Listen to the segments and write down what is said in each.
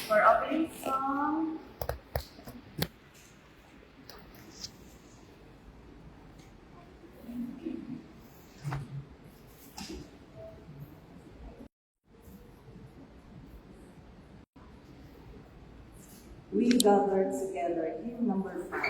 For opening song, We Gathered Together, hymn number 5.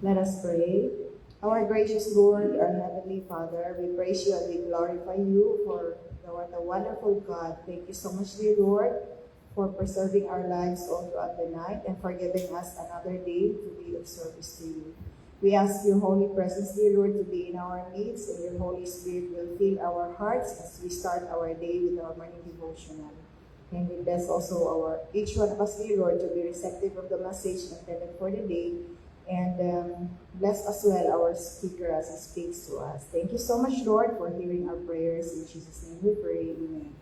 Let us pray. Our gracious Lord, our Heavenly Father, we praise you and we glorify you for the wonderful God. Thank you so much, dear Lord, for preserving our lives all throughout the night and for giving us another day to be of service to you. We ask your holy presence, dear Lord, to be in our midst, and your Holy Spirit will fill our hearts as we start our day with our morning devotional. And we bless also each one of us, dear Lord, to be receptive of the message intended for the day. And bless as well our speaker as he speaks to us. Thank you so much, Lord, for hearing our prayers. In Jesus' name we pray. Amen.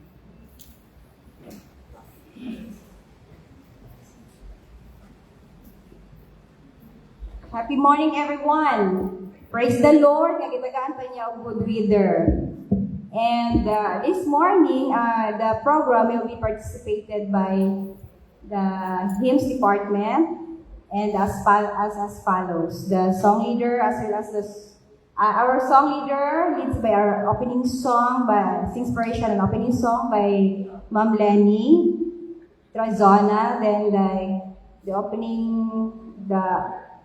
Happy morning, everyone. Praise the Lord. Nagitagaan pa niya ang good reader. And this morning, the program will be participated by the hymns department. And as follows, the song leader as well as our song leader leads by our opening song by inspiration and opening song by Ma'am Lenny Trazona. Then the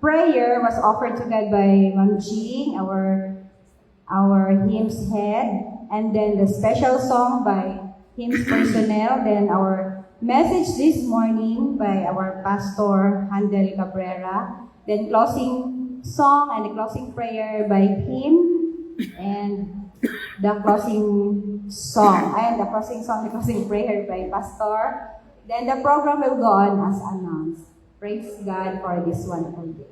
prayer was offered to God by Ma'am Jean, our hymns head, and then the special song by hymns personnel. Then our message this morning by our pastor Handel Cabrera. Then closing song and the closing prayer by him, and the closing song and the closing prayer by pastor. Then the program will go on as announced. Praise God for this wonderful day.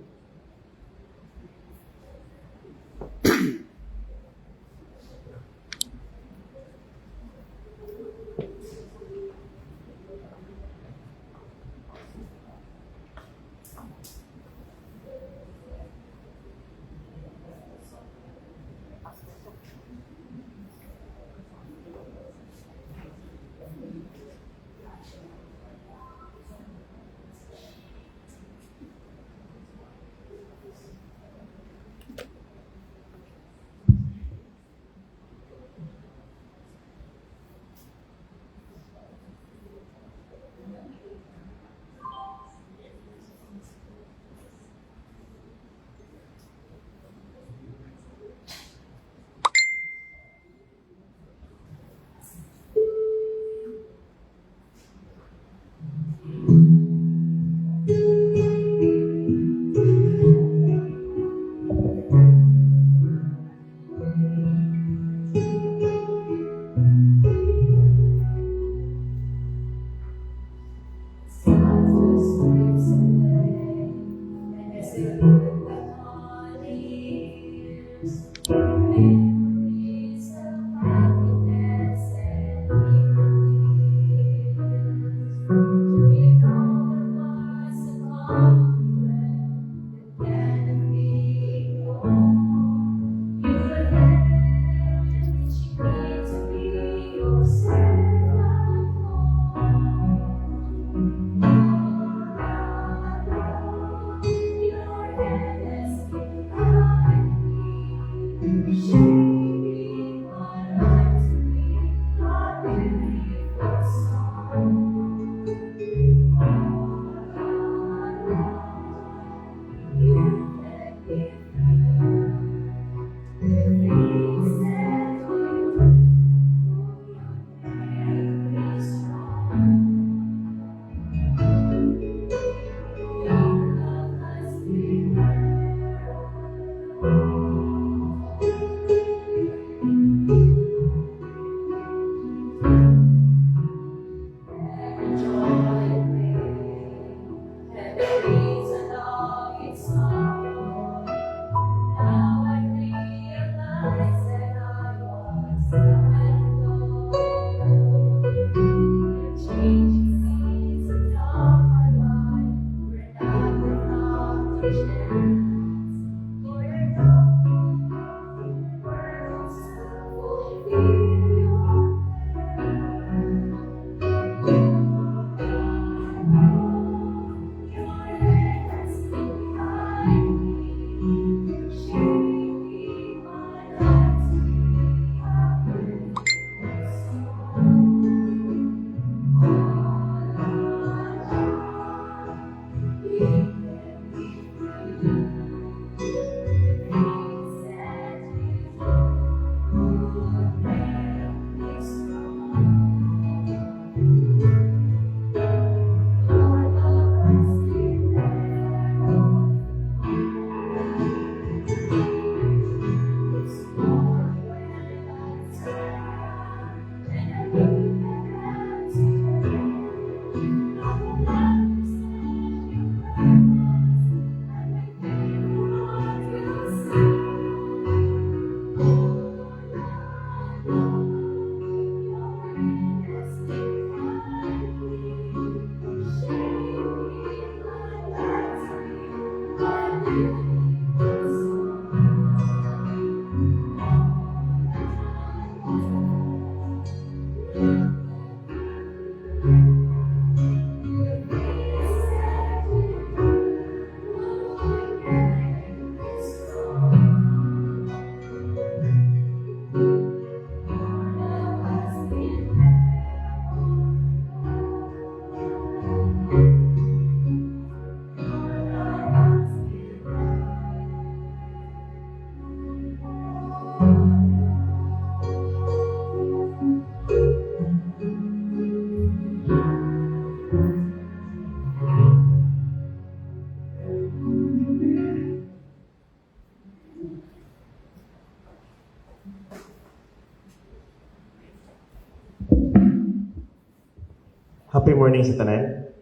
Happy morning sa tanan.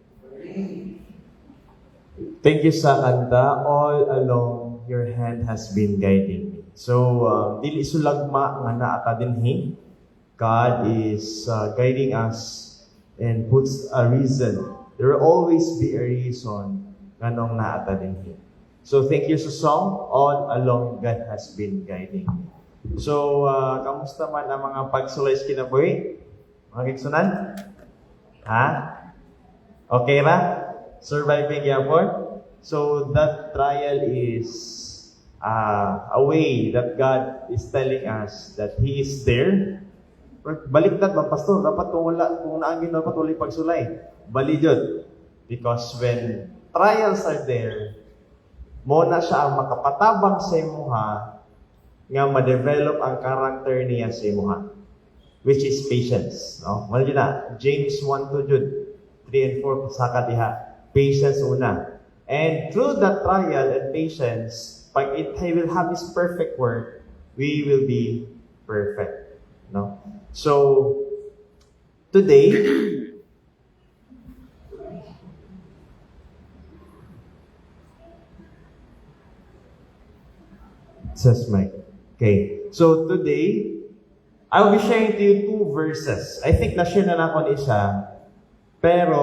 Thank you sa kanta. All along, your hand has been guiding me. So, dili sulagma nga naata dinhi. God is guiding us and puts a reason. There will always be a reason nganong naata dinhi. So, thank you sa song. All along, God has been guiding me. So, kamusta man ang mga pagsulay sa kinabuhi? Mga kigsunan? Ha? Okay ra? Surviving yapon? So, that trial is a way that God is telling us that He is there. Baliktad ba, Pastor? Dapat kung naangin na patuloy pagsulay. Balijod. Because when trials are there, mo na siya ang makapatabang sa imuha nga ma-develop ang character niya sa imuha, which is patience. No? Wala na, James 1:2 Jude 3 and 4 sa kadiha. Patience una. And through that trial and patience, pag He will have His perfect work, we will be perfect. No? So, today, says Mike. Okay. So, today, I will be sharing to you 2 verses. I think na-share na ako ni isa, pero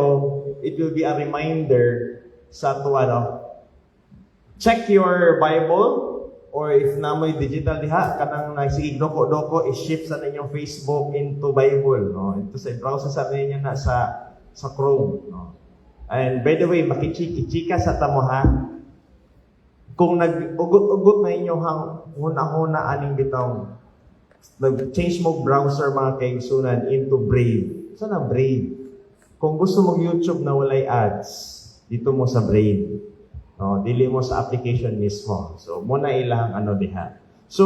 it will be a reminder sa ito, check your Bible, or if namoy digital diha, kanang nagsige doko-doko, i-shift sa ninyong Facebook into Bible, no? Ito sa browser sa ninyo na sa Chrome, no? And by the way, makichika sa tamo ha. Kung nag-ugot na inyo hang huna-huna aning bitong nag-change mo browser mga kaigsunan into Brave. Saan ang Brave? Kung gusto mong YouTube na walay ads, dito mo sa Brave. No, dili mo sa application mismo. So, muna ilang diha. So,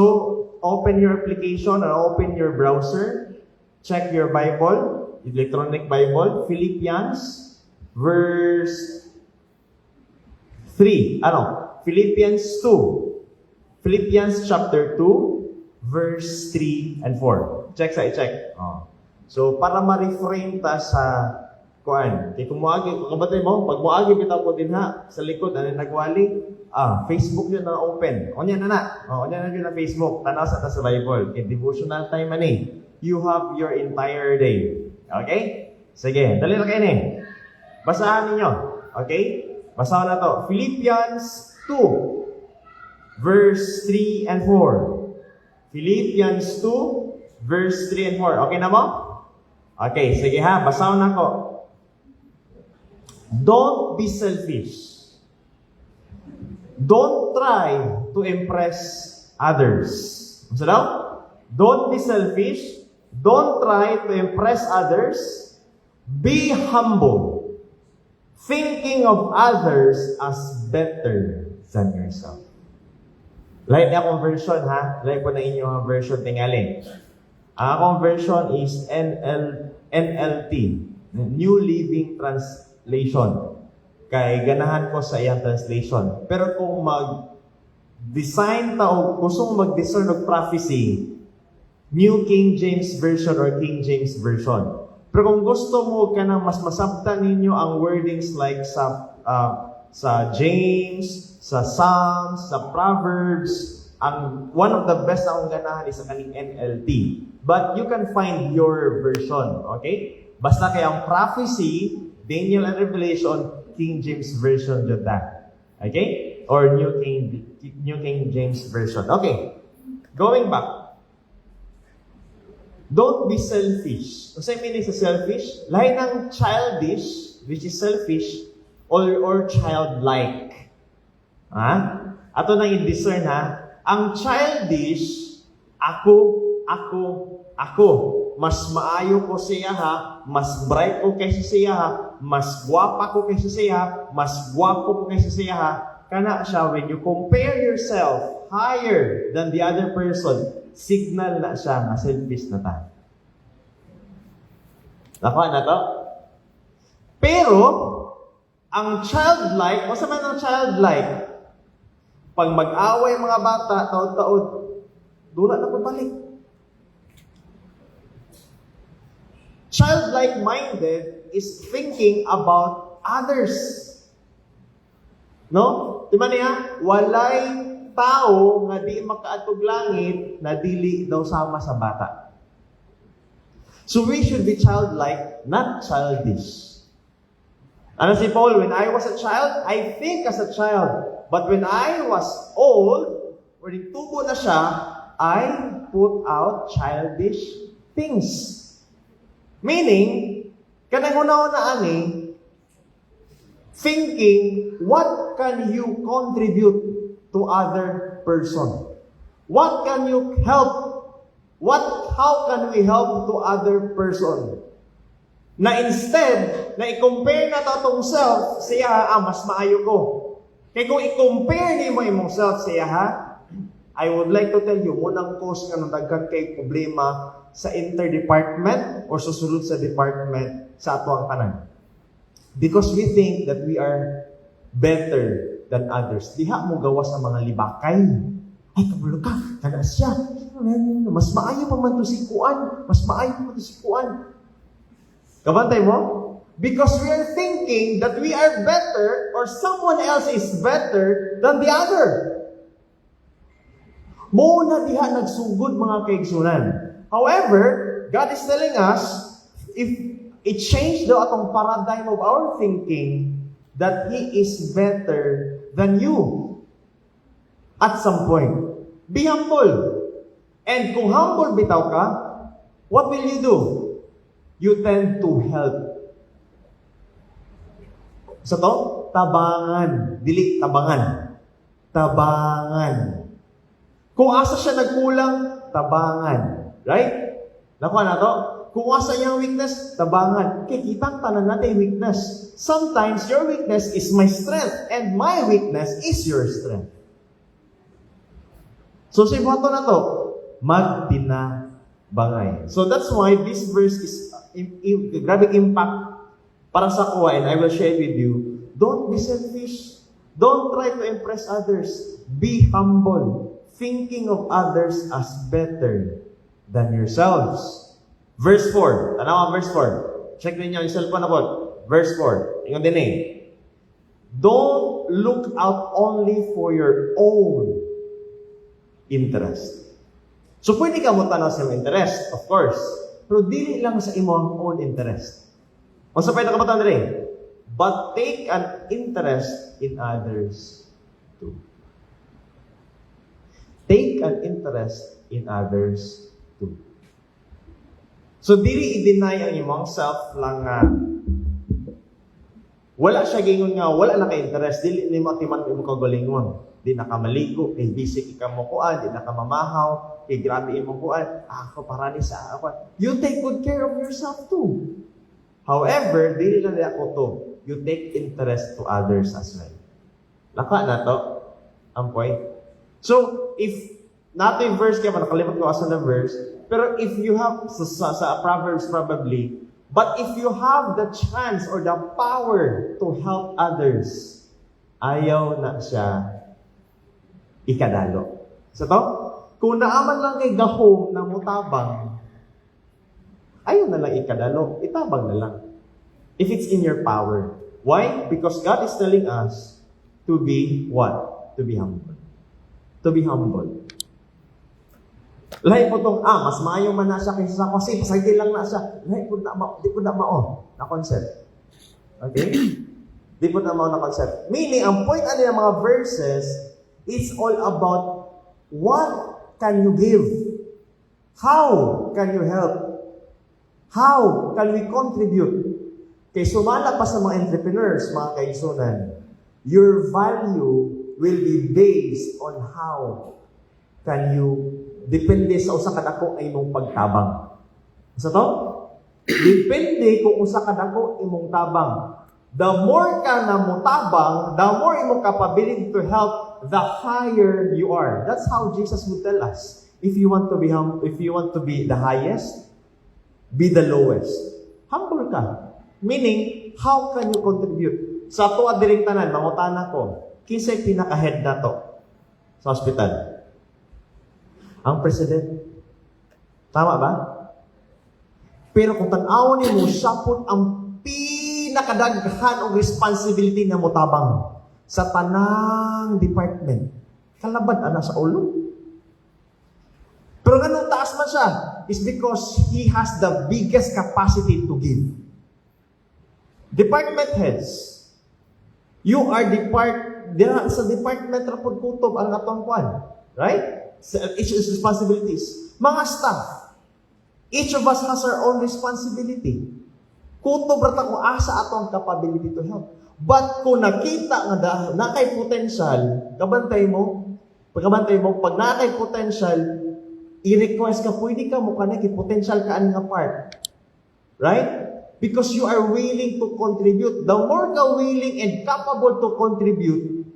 open your application or open your browser. Check your Bible, electronic Bible, Philippians, verse 3. Philippians 2. Philippians chapter 2, verse 3 and 4. Check. So, para ma-reframe ta sa kuan, kung kabatay mo, pag muagi bitaw ko din ha, sa likod, nagwali, Facebook yun na open. Onya na Facebook, tanaw sa sa Bible. Okay, devotional time man eh. You have your entire day. Okay? Sige, dali na kayo ni. Basahan ninyo. Okay? Basahan na to. Philippians 2, verse 3 and 4. Philippians 2, verse 3 and 4. Okay na mo? Okay, sige ha, basahan na ko. Don't be selfish. Don't try to impress others. So now, don't be selfish. Don't try to impress others. Be humble, thinking of others as better than yourself. Like na akong version ha. Like po na inyong version tingali. Ang akong version is NLT, New Living Translation. Kay ganahan ko sa iyang translation. Pero kung mag-design o gusto mong mag-discern of prophecy, New King James Version or King James Version. Pero kung gusto mo ka nang mas masabtan ninyo ang wordings like sa James, sa Psalms, sa Proverbs, one of the best akong ganahan is sa kaning NLT. But you can find your version, okay? Basta kay ang prophecy, Daniel and Revelation, King James Version jud ta. Okay? Or New King James Version. Okay. Going back. Don't be selfish. Ano sa meaning sa selfish? Lahi ng childish, which is selfish, or childlike. Ha? Ato nang i-discern ha. Ang childish, ako. Mas maayo ko siya ha. Mas bright ko kaysa siya ha. Mas gwapa ko kaysa siya. Mas gwapo ko kaysa siya ha. Kana siya, when you compare yourself higher than the other person, signal na siya nga selfish na ta. Nakuha na to? Pero, ang childlike, o sa man ang childlike, pag mag-away mga bata, taod-taod, dula na pabalik. Childlike-minded is thinking about others. No? Di ba niya? Walay tao nga di makaatog langit na dili daw sama sa bata. So we should be childlike, not childish. Ano si Paul? When I was a child, I think as a child. But when I was old, or tubo na siya, I put out childish things. Meaning, kanang una-una ani, thinking, what can you contribute to other person? What can you help? How can we help to other person? Na instead, na i-compare na to itong self, siya, mas maayo ko. Kaya kung i-compare ni mo imong self siya, I would like to tell you, munang cause nga nung daghan kay problema sa inter-department or susunod sa department sa ato ang tanan. Because we think that we are better than others. Diha mo gawa sa mga libakay. Ay, kabulo ka, kana siya. Mas maayo pa man to si Kuan. Mas maayo pa man to si Kuan. Kabantay mo? Because we are thinking that we are better or someone else is better than the other. Mo na diha nagsugod mga kaigsunan. However, God is telling us, if it changed the atong paradigm of our thinking, that He is better than you. At some point, be humble. And kung humble bitaw ka, what will you do? You tend to help. Sa to, tabangan. Dili, tabangan. Tabangan. Kung asa siya nagkulang, tabangan. Right? Nakuha na to? Kung asa niyang weakness, tabangan. Kaya kitang tanan natin weakness. Sometimes your weakness is my strength and my weakness is your strength. So, sa ibato na to, magtinabangay. So, that's why this verse is grabe impact para sa kuha, and I will share it with you. Don't be selfish. Don't try to impress others. Be humble, thinking of others as better than yourselves. Verse 4. Tanawa, verse 4. Check ninyo yung cellphone na po. Verse 4. Ingon din eh. Don't look out only for your own interest. So, pwede ka mo tanaw sa iyong interest, of course. Pero dili lang sa imong own interest. O sa pwede ka mo tanaw rin. But take an interest in others too. Take an interest in others too. So, dili i-deny ang imong self lang nga wala siya gingon nga, wala na ka-interest, dili ni mo atiman mo kagalingon. Di na ka maligo, kay bisik ka mo kuan, di na ka mamahaw, kay grabe imong kuan, ako para ni sa ako. You take good care of yourself too. However, dili lang ako to. You take interest to others as well. Laka na to, ang point. So, if nato yung verse, kaya nakalimutan ko asa na verse, pero if you have, sa Proverbs probably, but if you have the chance or the power to help others, ayaw na siya ikadalo. So to, kung naaman lang kay gahom na mutabang, ayaw na lang ikadalo, itabang na lang. If it's in your power. Why? Because God is telling us to be what? To be humble. To be humble. Lahi po itong, mas maayo man na siya kaysa sa kasi, pasagil lang na siya. Lahi po na, di po na mao na concept. Okay? Di po na mao na concept. Meaning, ang point ano ng mga verses is all about what can you give? How can you help? How can we contribute? Kaya sumala pa sa mga entrepreneurs, mga kaisunan, your value will be based on how can you depende sa usa ka dako ay imong pagtabang. Sa to? Depende kung usa ka dako imong tabang. The more ka na mo tabang, the more imong capability to help, the higher you are. That's how Jesus would tell us. If you want to be if you want to be the highest, be the lowest. Humble ka. Meaning, how can you contribute? Sa tuwa diring tanan, mangutana ko, kinsay pinaka-head na to sa hospital? Ang president. Tama ba? Pero kung tan-awon mo, siya po ang pinakadaghan og responsibility nga motabang sa tanang department. Kalabad ana sa ulo. Pero ganun taas man siya is because he has the biggest capacity to give. Department heads, you are sa department ra pud kutob ang atong kwan, right? Each is responsibilities. Mga staff, each of us has our own responsibility. Kutob ra ta ko asa atong capability to help. But kung nakita nga na kay potential, kabantay mo, pag na kay potential, i-request ka, pwede ka mo kanay potential ka nga part. Right? Because you are willing to contribute. The more ka willing and capable to contribute,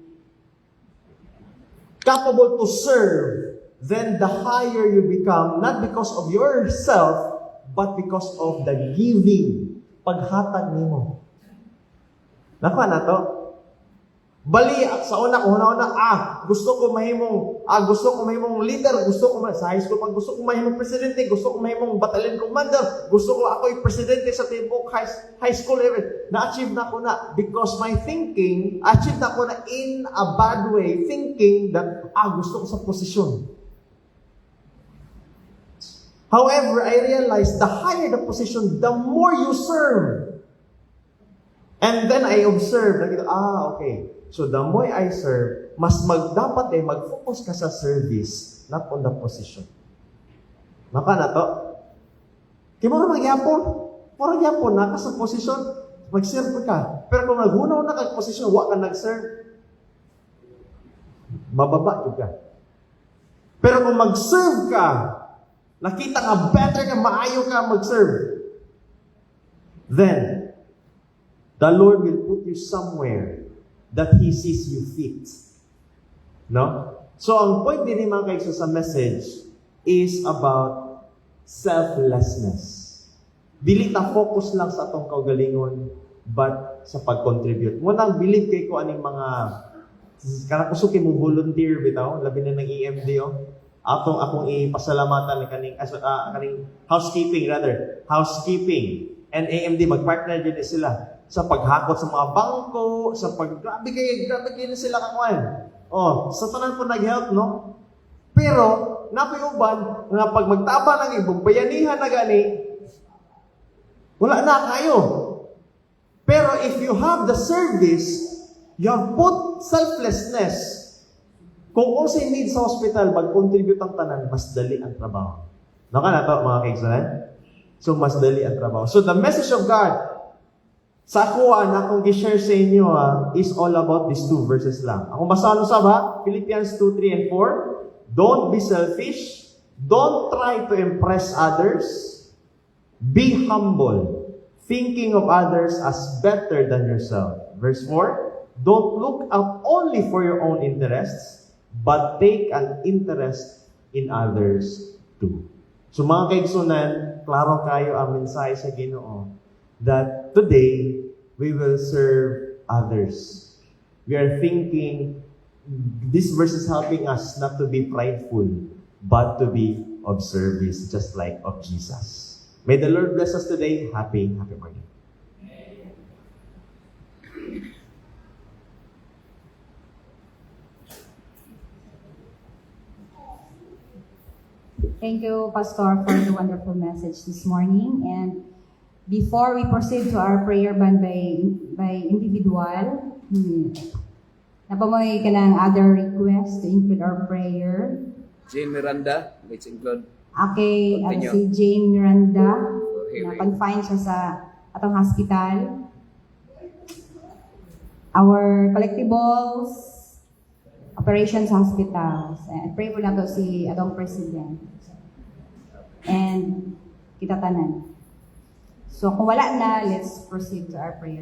capable to serve, then the higher you become, not because of yourself, but because of the giving. Paghatag nimo. Nako na to. Bali, sa una gusto ko mahimong leader, sa high school, pag gusto ko mahimong presidente, gusto ko mahimong battalion commander, gusto ko ako'y presidente sa tibok high school level. Na-achieve na ko na because my thinking, achieve na ko na in a bad way, thinking that, gusto ko sa posisyon. However, I realized the higher the position, the more you serve. And then I observed, okay. So the more I serve, dapat mag-focus ka sa service, not on the position. Maka na to. Kaya mo na magyapon. Parang yapon na ka sa position, mag-serve ka. Pero kung naghunaw na kag position, wa ka nag-serve, mababa ka. Pero kung mag-serve ka, nakita nga better ka, maayo ka mag-serve, then the Lord will put you somewhere that He sees you fit. No? So, ang point din mga kaigso sa message is about selflessness. Dili ta focus lang sa atong kaugalingon, but sa pag-contribute. Munang believe kay ko aning mga kanakusuki mo volunteer bitaw, labi na ng EMD akong ipasalamatan kaning housekeeping and AMD magpartner din sila sa paghakot sa mga bangko, sa grabe kayo na sila kakuan. Sa tanan po nag-help, no? Pero, napayuban, nga pag magtaba ng ibong bayanihan na gani, wala na kayo. Pero if you have the service, you have put selflessness. Kung unsay need sa hospital, mag-contribute ang tanan, mas dali ang trabaho. Naka na to, mga kaigsunan? So, mas dali ang trabaho. So, the message of God, sa ako na akong i-share sa inyo is all about these two verses lang. Akong basahan sa Philippians 2:3 and 4. Don't be selfish. Don't try to impress others. Be humble, thinking of others as better than yourself. Verse 4. Don't look out only for your own interests, but take an interest in others too. So mga kaigsunan, klaro kayo ang mensahe sa Ginoo that today, we will serve others. We are thinking, this verse is helping us not to be prideful, but to be of service, just like of Jesus. May the Lord bless us today. Happy morning. Thank you, Pastor, for the wonderful message this morning. And before we proceed to our prayer band by individual, napamoy ka ng other requests to include our prayer. Jane Miranda, let's include. Okay, Continue. si Jane Miranda, Okay, na wait. confined siya sa atong hospital. Our collectibles, operations hospitals. And pray po na to si atong president. And kita tanan. So kung wala na, let's proceed to our prayer.